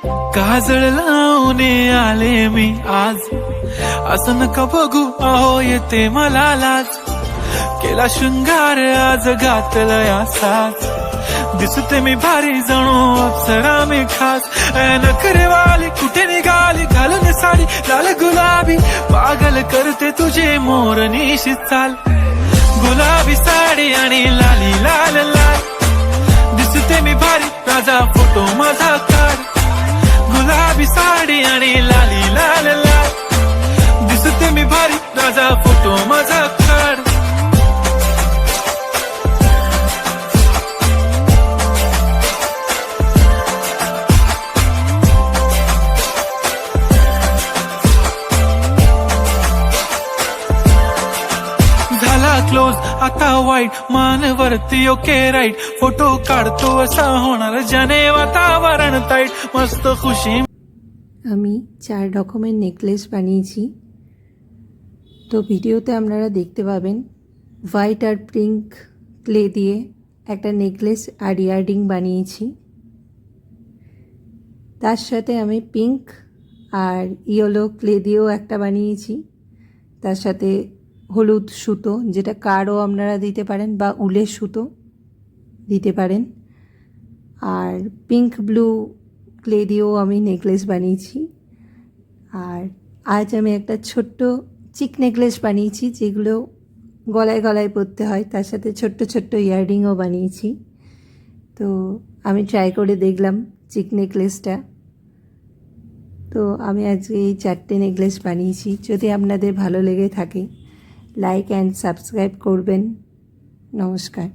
काजळ लावून आले मी आज, असं नका बघू अहो येते मला लाज. केला शृंगार आज घातला या साज, दिसते मी भारी जणू अप्सरा मी खास. नखरेवाली कुठे निघाली घालून साडी लाल गुलाबी, पागल करते तुझे मोरनीशी चाल. गुलाबी साडी आणि लाली लाल लाल, दिसते मी भारी राजा फोटो माझा काढ. गुलाबी साडी आणि लाली लाल लाल, दिसते मी भारी राजा फोटो माझा काढ. झाला क्लोज आता वाईट, मानवरती ओके राईट, फोटो काढतो असा होणार ज्याने वातावरण टाईट. मस्त খুশি। আমি 4 রকমের নেকলেস বানিয়েছি, তো ভিডিওতে আপনারা দেখতে পাবেন। হোয়াইট আর পিঙ্ক ক্লে দিয়ে একটা নেকলেস আর ইয়াররিং বানিয়েছি, তার সাথে আমি পিঙ্ক আর ইয়েলো ক্লে দিয়েও একটা বানিয়েছি, তার সাথে হলুদ সুতো, যেটা কারও আপনারা দিতে পারেন বা উলের সুতো দিতে পারেন, আর পিঙ্ক ব্লু ক্লে দিয়েও আমি নেকলেস বানিয়েছি। আর আজ আমি একটা ছোট্ট চিক নেকলেস বানিয়েছি, যেগুলো গলায় গলায় পরতে হয়, তার সাথে ছোট্ট ছোট্ট ইয়াররিংও বানিয়েছি। তো আমি ট্রাই করে দেখলাম চিক নেকলেসটা। তো আমি আজকে এই 4টে নেকলেস বানিয়েছি। যদি আপনাদের ভালো লেগে থাকে লাইক অ্যান্ড সাবস্ক্রাইব করবেন। নমস্কার।